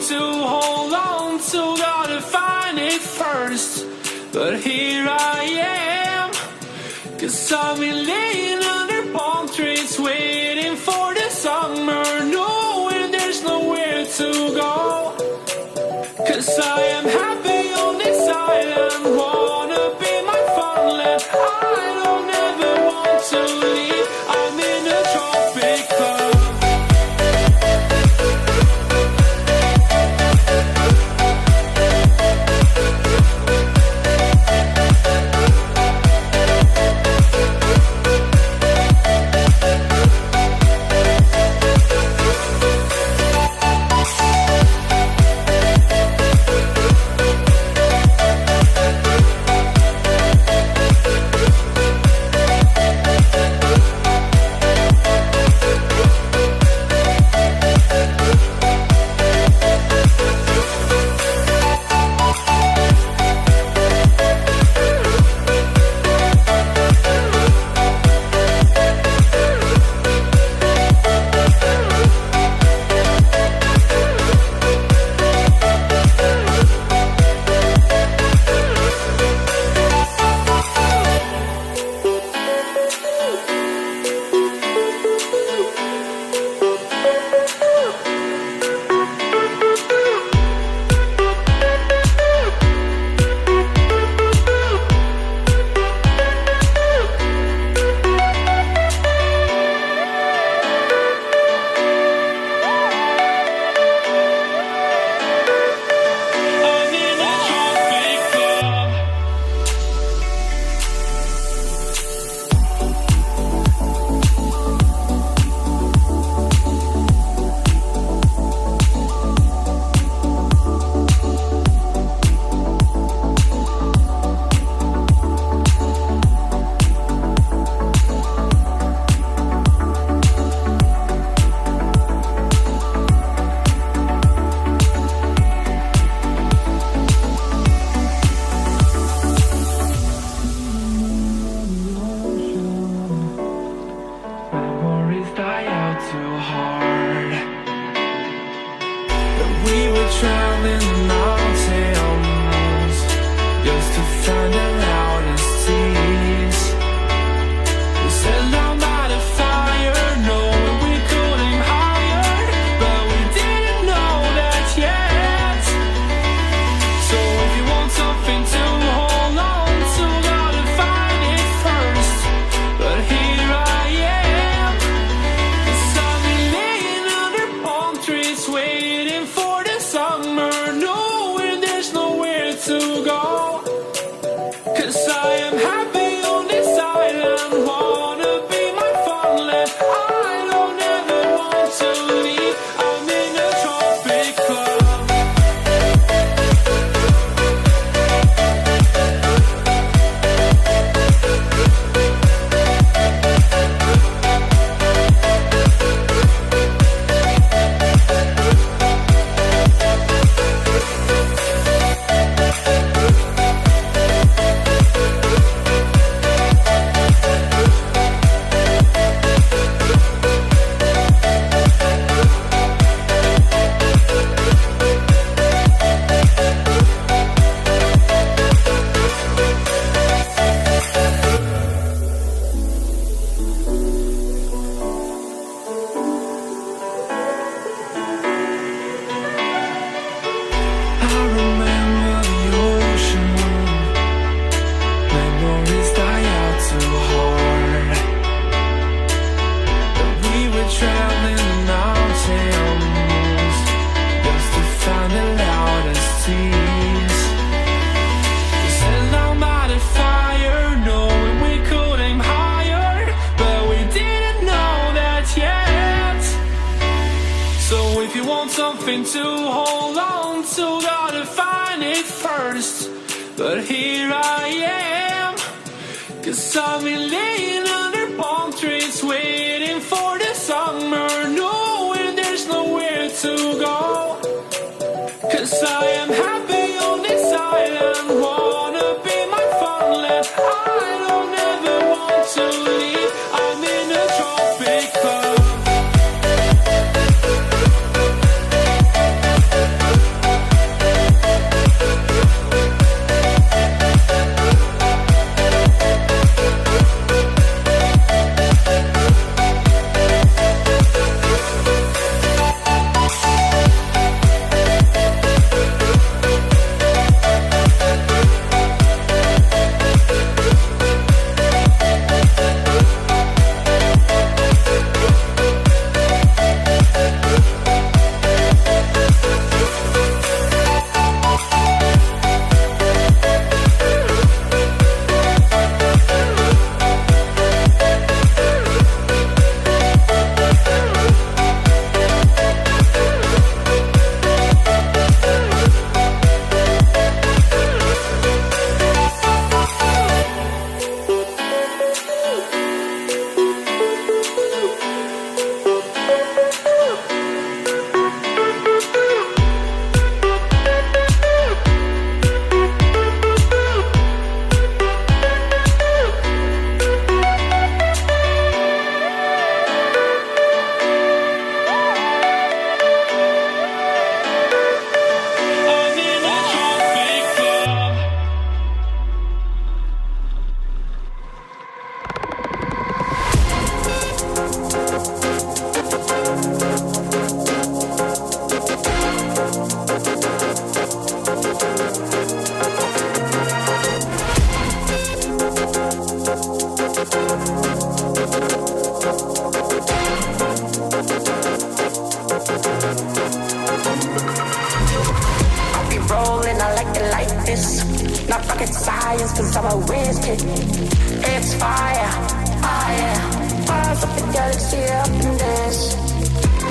to hold on to, gotta find it first. But here I am, 'cause I've been laying under palm trees, waiting for the summer, knowing there's nowhere to go. 'Cause I am happy on this island, wanna be my funland. I don't ever want to leave, I'm in a tropic club. Something to hold on to, gotta find it first. But here I am, 'cause I've been laying under palm trees, waiting for the summer, knowing there's nowhere to go. 'Cause I am happy on this island, wanna be my funland. I don't ever want to leave, I'm in a tropic club. Not rocket science, cause I'm a whiz kid. It's fire, fire. Fires up the galaxy up in this.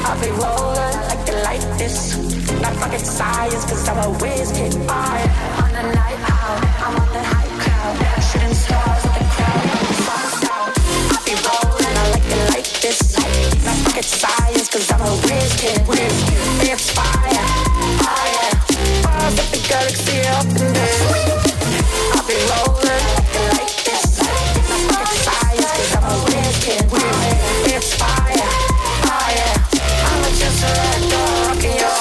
I'll be rolling like you like this. Not rocket science, cause I'm a whiz kid. Fire. On the night out, I'm on the high cloud. Shooting stars at the crowd, sun's out. I'll be rolling, I like this. Not rocket science, cause I'm a whiz kid. It's fire, fire. Fires up the galaxy up in this. I'll be rolling like this. Not rocket science, cause I'm a whiz kid. It's fire, fire. I'm just a red dog rocking your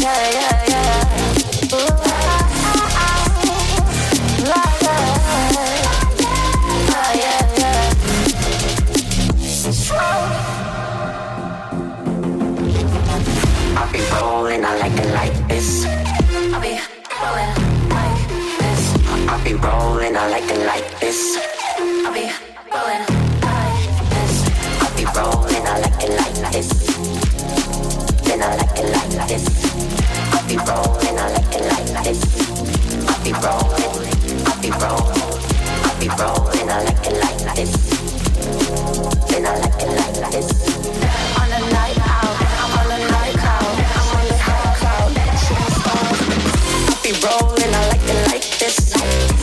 yeah, yeah, yeah. Ooh, yeah, yeah. I'll be rolling, I like it like this. I'll be rolling like this. I'll be rolling, I like it like this. I'll be rolling like this. I'll be rolling, I like it like this. Then I like it like this. I'll be rolling, I like it like this. I'll be rolling, I'll be rolling, I'll be rolling, I like it like this. Then I like it like this. On the night out, I'm on the night cloud, I'm on the high cloud, shooting stars. I'll be rolling, I like it like this.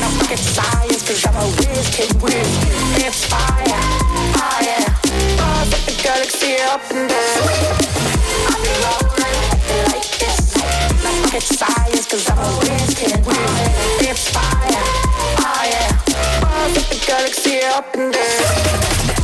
Not rocket science, cause I'm a whiz kid. It's fire, fire. Stars up the galaxy up in there. I'll be rolling like this. Not rocket science, cause I'm a whiz kid. It's fire, fire. Stars up the galaxy up in there.